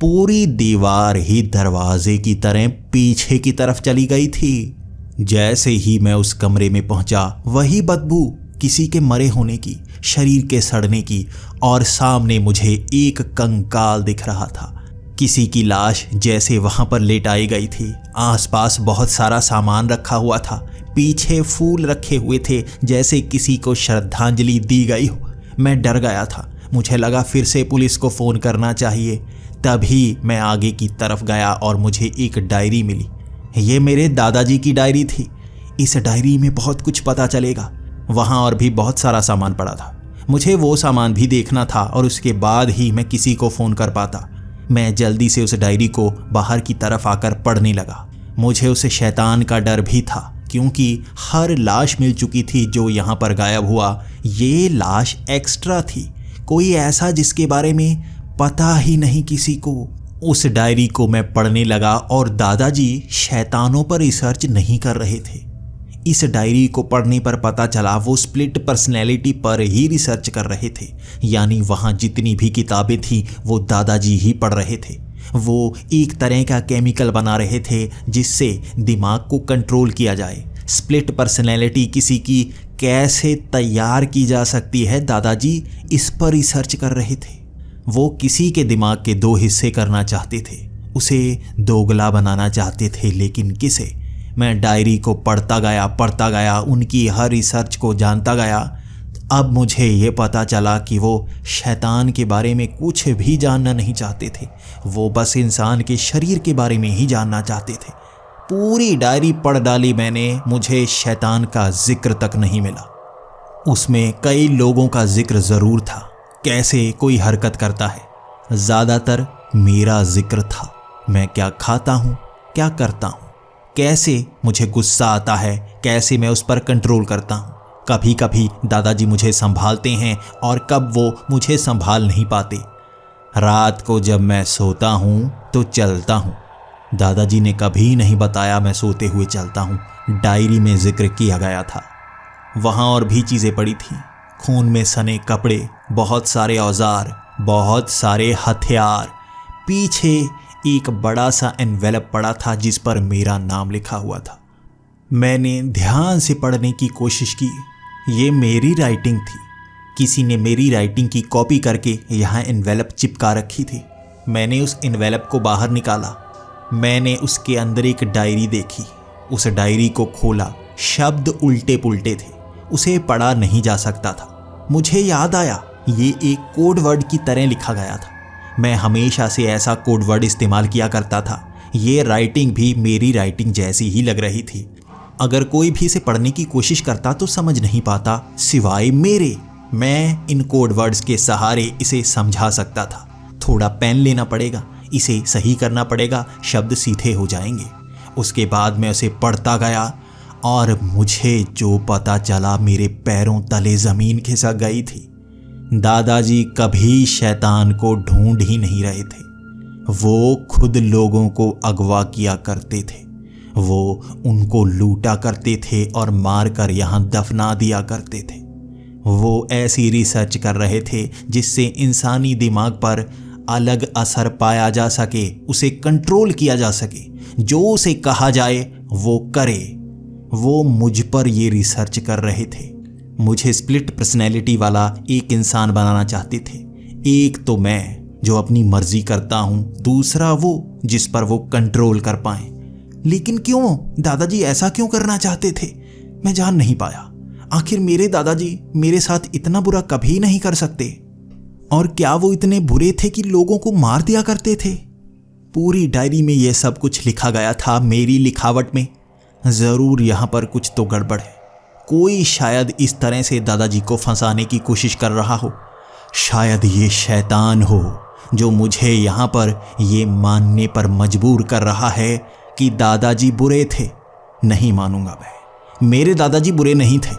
Speaker 1: पूरी दीवार ही दरवाजे की तरह पीछे की तरफ चली गई थी। जैसे ही मैं उस कमरे में पहुंचा, वही बदबू किसी के मरे होने की, शरीर के सड़ने की, और सामने मुझे एक कंकाल दिख रहा था। किसी की लाश जैसे वहां पर लेटाई गई थी। आसपास बहुत सारा सामान रखा हुआ था। पीछे फूल रखे हुए थे जैसे किसी को श्रद्धांजलि दी गई हो। मैं डर गया था। मुझे लगा फिर से पुलिस को फ़ोन करना चाहिए। तभी मैं आगे की तरफ गया और मुझे एक डायरी मिली। ये मेरे दादाजी की डायरी थी। इस डायरी में बहुत कुछ पता चलेगा। वहाँ और भी बहुत सारा सामान पड़ा था। मुझे वो सामान भी देखना था और उसके बाद ही मैं किसी को फ़ोन कर पाता। मैं जल्दी से उस डायरी को बाहर की तरफ आकर पढ़ने लगा। मुझे उस शैतान का डर भी था, क्योंकि हर लाश मिल चुकी थी जो यहाँ पर गायब हुआ। ये लाश एक्स्ट्रा थी, कोई ऐसा जिसके बारे में पता ही नहीं किसी को। उस डायरी को मैं पढ़ने लगा और दादाजी शैतानों पर रिसर्च नहीं कर रहे थे। इस डायरी को पढ़ने पर पता चला वो स्प्लिट पर्सनैलिटी पर ही रिसर्च कर रहे थे। यानी वहाँ जितनी भी किताबें थी वो दादाजी ही पढ़ रहे थे। वो एक तरह का केमिकल बना रहे थे जिससे दिमाग को कंट्रोल किया जाए। स्प्लिट पर्सनैलिटी किसी की कैसे तैयार की जा सकती है, दादाजी इस पर रिसर्च कर रहे थे। वो किसी के दिमाग के दो हिस्से करना चाहते थे, उसे दोगला बनाना चाहते थे, लेकिन किसे? मैं डायरी को पढ़ता गया, उनकी हर रिसर्च को जानता गया। अब मुझे ये पता चला कि वो शैतान के बारे में कुछ भी जानना नहीं चाहते थे। वो बस इंसान के शरीर के बारे में ही जानना चाहते थे। पूरी डायरी पढ़ डाली मैंने, मुझे शैतान का जिक्र तक नहीं मिला। उसमें कई लोगों का जिक्र ज़रूर था, कैसे कोई हरकत करता है। ज़्यादातर मेरा जिक्र था। मैं क्या खाता हूँ, क्या करता हूँ, कैसे मुझे गुस्सा आता है, कैसे मैं उस पर कंट्रोल करता हूँ। कभी कभी दादाजी मुझे संभालते हैं और कब वो मुझे संभाल नहीं पाते। रात को जब मैं सोता हूँ तो चलता हूँ। दादाजी ने कभी नहीं बताया मैं सोते हुए चलता हूँ। डायरी में जिक्र किया गया था। वहाँ और भी चीज़ें पड़ी थीं, खून में सने कपड़े, बहुत सारे औजार, बहुत सारे हथियार। पीछे एक बड़ा सा एनवेलप पड़ा था जिस पर मेरा नाम लिखा हुआ था। मैंने ध्यान से पढ़ने की कोशिश की। ये मेरी राइटिंग थी। किसी ने मेरी राइटिंग की कॉपी करके यहाँ एनवेलप चिपका रखी थी। मैंने उस एनवेलप को बाहर निकाला। मैंने उसके अंदर एक डायरी देखी। उस डायरी को खोला। शब्द उल्टे पुल्टे थे, उसे पढ़ा नहीं जा सकता था। मुझे याद आया ये एक कोड वर्ड की तरह लिखा गया था। मैं हमेशा से ऐसा कोड वर्ड इस्तेमाल किया करता था। ये राइटिंग भी मेरी राइटिंग जैसी ही लग रही थी। अगर कोई भी इसे पढ़ने की कोशिश करता तो समझ नहीं पाता, सिवाय मेरे। मैं इन कोड वर्ड्स के सहारे इसे समझा सकता था। थोड़ा पेन लेना पड़ेगा, इसे सही करना पड़ेगा, शब्द सीधे हो जाएंगे। उसके बाद मैं उसे पढ़ता गया और मुझे जो पता चला, मेरे पैरों तले ज़मीन खिसक गई थी। दादाजी कभी शैतान को ढूंढ ही नहीं रहे थे। वो खुद लोगों को अगवा किया करते थे। वो उनको लूटा करते थे और मार कर यहाँ दफना दिया करते थे। वो ऐसी रिसर्च कर रहे थे जिससे इंसानी दिमाग पर अलग असर पाया जा सके, उसे कंट्रोल किया जा सके। जो उसे कहा जाए वो करे। वो मुझ पर ये रिसर्च कर रहे थे। मुझे स्प्लिट पर्सनैलिटी वाला एक इंसान बनाना चाहते थे। एक तो मैं जो अपनी मर्जी करता हूँ, दूसरा वो जिस पर वो कंट्रोल कर पाए। लेकिन क्यों दादाजी ऐसा क्यों करना चाहते थे, मैं जान नहीं पाया। आखिर मेरे दादाजी मेरे साथ इतना बुरा कभी नहीं कर सकते। और क्या वो इतने बुरे थे कि लोगों को मार दिया करते थे? पूरी डायरी में यह सब कुछ लिखा गया था, मेरी लिखावट में। ज़रूर यहाँ पर कुछ तो गड़बड़ है। कोई शायद इस तरह से दादाजी को फंसाने की कोशिश कर रहा हो। शायद ये शैतान हो जो मुझे यहाँ पर ये मानने पर मजबूर कर रहा है कि दादाजी बुरे थे। नहीं मानूंगा मैं, मेरे दादाजी बुरे नहीं थे।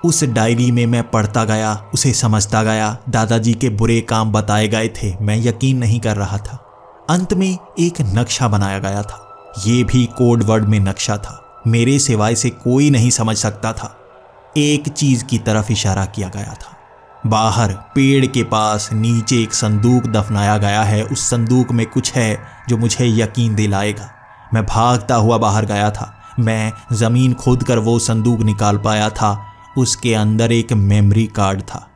Speaker 1: उस डायरी में मैं पढ़ता गया, उसे समझता गया। दादाजी के बुरे काम बताए गए थे, मैं यकीन नहीं कर रहा था। अंत में एक नक्शा बनाया गया था। ये भी कोड वर्ड में नक्शा था, मेरे सिवाय से कोई नहीं समझ सकता था। एक चीज की तरफ इशारा किया गया था। बाहर पेड़ के पास नीचे एक संदूक दफनाया गया है। उस संदूक में कुछ है जो मुझे यकीन दिलाएगा। मैं भागता हुआ बाहर गया था। मैं जमीन खोदकर वो संदूक निकाल पाया था। उसके अंदर एक मेमोरी कार्ड था।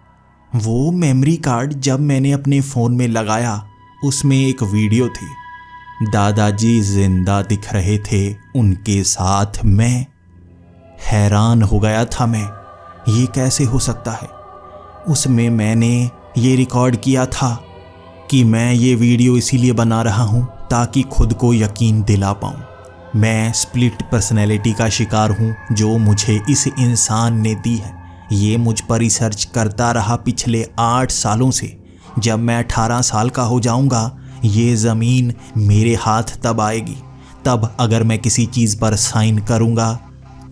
Speaker 1: वो मेमोरी कार्ड जब मैंने अपने फ़ोन में लगाया, उसमें एक वीडियो थी। दादाजी जिंदा दिख रहे थे, उनके साथ मैं। हैरान हो गया था मैं, ये कैसे हो सकता है। उसमें मैंने ये रिकॉर्ड किया था कि मैं ये वीडियो इसीलिए बना रहा हूँ ताकि खुद को यकीन दिला पाऊँ। मैं स्प्लिट पर्सनैलिटी का शिकार हूँ जो मुझे इस इंसान ने दी है। ये मुझ पर रिसर्च करता रहा पिछले 8 सालों से। जब मैं 18 साल का हो जाऊँगा, ये ज़मीन मेरे हाथ तब आएगी। तब अगर मैं किसी चीज़ पर साइन करूँगा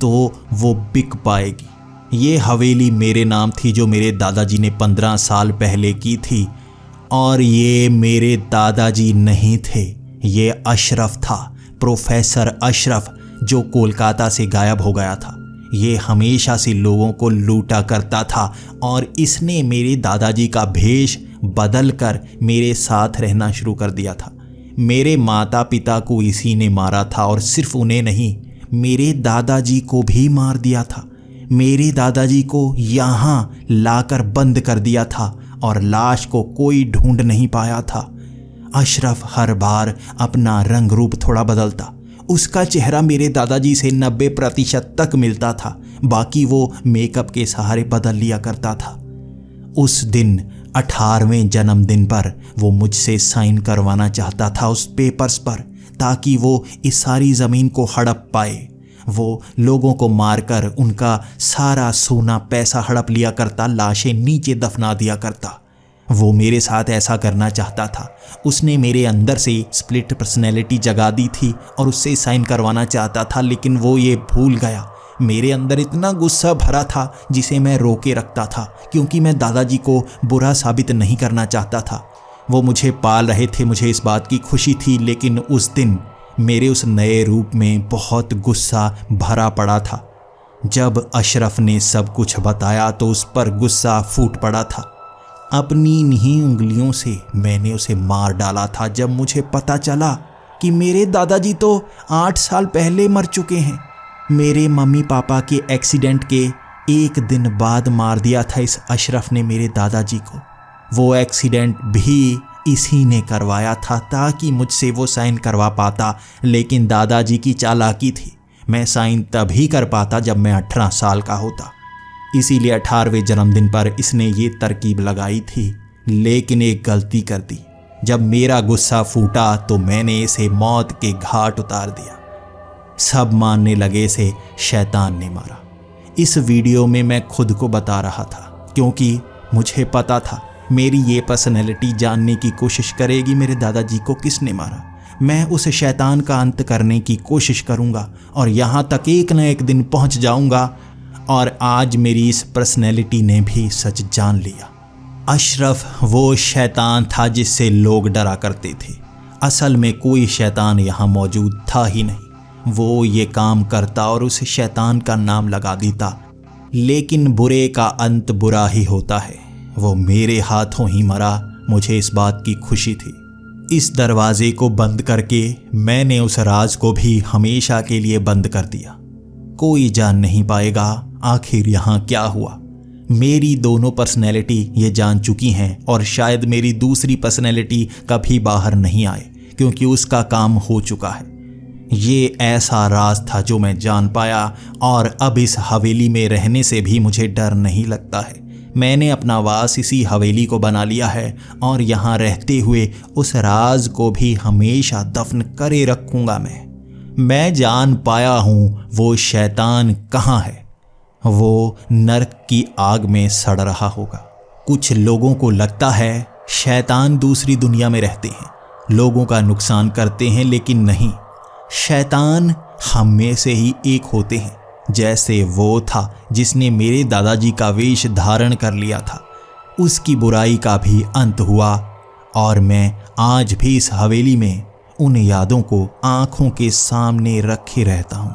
Speaker 1: तो वो बिक पाएगी। ये हवेली मेरे नाम थी जो मेरे दादाजी ने 15 साल पहले की थी। और ये मेरे दादाजी नहीं थे, ये अशरफ था, प्रोफेसर अशरफ, जो कोलकाता से गायब हो गया था। ये हमेशा से लोगों को लूटा करता था और इसने मेरे दादाजी का भेष बदल कर मेरे साथ रहना शुरू कर दिया था। मेरे माता पिता को इसी ने मारा था और सिर्फ उन्हें नहीं, मेरे दादाजी को भी मार दिया था। मेरे दादाजी को यहाँ लाकर बंद कर दिया था और लाश को कोई ढूंढ नहीं पाया था। अशरफ हर बार अपना रंग रूप थोड़ा बदलता। उसका चेहरा मेरे दादाजी से 90% तक मिलता था, बाकी वो मेकअप के सहारे बदल लिया करता था। उस दिन 18वें जन्मदिन पर वो मुझसे साइन करवाना चाहता था उस पेपर्स पर, ताकि वो इस सारी ज़मीन को हड़प पाए। वो लोगों को मारकर उनका सारा सोना पैसा हड़प लिया करता, लाशें नीचे दफना दिया करता। वो मेरे साथ ऐसा करना चाहता था। उसने मेरे अंदर से स्प्लिट पर्सनैलिटी जगा दी थी और उससे साइन करवाना चाहता था, लेकिन वो ये भूल गया। मेरे अंदर इतना गुस्सा भरा था जिसे मैं रोके रखता था, क्योंकि मैं दादाजी को बुरा साबित नहीं करना चाहता था। वो मुझे पाल रहे थे, मुझे इस बात की खुशी थी, लेकिन उस दिन मेरे उस नए रूप में बहुत गुस्सा भरा पड़ा था। जब अशरफ ने सब कुछ बताया तो उस पर गुस्सा फूट पड़ा था। अपनी इन्हीं उंगलियों से मैंने उसे मार डाला था। जब मुझे पता चला कि मेरे दादाजी तो 8 साल पहले मर चुके हैं। मेरे मम्मी पापा के एक्सीडेंट के 1 दिन बाद मार दिया था इस अशरफ ने मेरे दादाजी को। वो एक्सीडेंट भी इसी ने करवाया था ताकि मुझसे वो साइन करवा पाता, लेकिन दादाजी की चालाकी थी। मैं साइन तभी कर पाता जब मैं 18 साल का होता। इसीलिए 18वें जन्मदिन पर इसने ये तरकीब लगाई थी, लेकिन एक गलती कर दी। जब मेरा गुस्सा फूटा तो मैंने इसे मौत के घाट उतार दिया। सब मानने लगे इसे शैतान ने मारा। इस वीडियो में मैं खुद को बता रहा था, क्योंकि मुझे पता था मेरी ये पर्सनैलिटी जानने की कोशिश करेगी मेरे दादाजी को किसने मारा। मैं उस शैतान का अंत करने की कोशिश करूँगा और यहाँ तक एक न एक दिन पहुँच जाऊँगा। और आज मेरी इस पर्सनैलिटी ने भी सच जान लिया। अशरफ वो शैतान था जिससे लोग डरा करते थे। असल में कोई शैतान यहाँ मौजूद था ही नहीं। वो ये काम करता और उस शैतान का नाम लगा देता, लेकिन बुरे का अंत बुरा ही होता है। वो मेरे हाथों ही मरा, मुझे इस बात की खुशी थी। इस दरवाजे को बंद करके मैंने उस राज को भी हमेशा के लिए बंद कर दिया। कोई जान नहीं पाएगा आखिर यहाँ क्या हुआ। मेरी दोनों पर्सनैलिटी ये जान चुकी हैं और शायद मेरी दूसरी पर्सनैलिटी कभी बाहर नहीं आए क्योंकि उसका काम हो चुका है। ये ऐसा राज था जो मैं जान पाया और अब इस हवेली में रहने से भी मुझे डर नहीं लगता है। मैंने अपना वास इसी हवेली को बना लिया है और यहाँ रहते हुए उस राज को भी हमेशा दफन करे रखूँगा। मैं जान पाया हूँ वो शैतान कहाँ है। वो नरक की आग में सड़ रहा होगा। कुछ लोगों को लगता है शैतान दूसरी दुनिया में रहते हैं, लोगों का नुकसान करते हैं, लेकिन नहीं, शैतान हम में से ही एक होते हैं। जैसे वो था जिसने मेरे दादाजी का वेश धारण कर लिया था, उसकी बुराई का भी अंत हुआ और मैं आज भी इस हवेली में उन यादों को आंखों के सामने रखे रहता हूँ।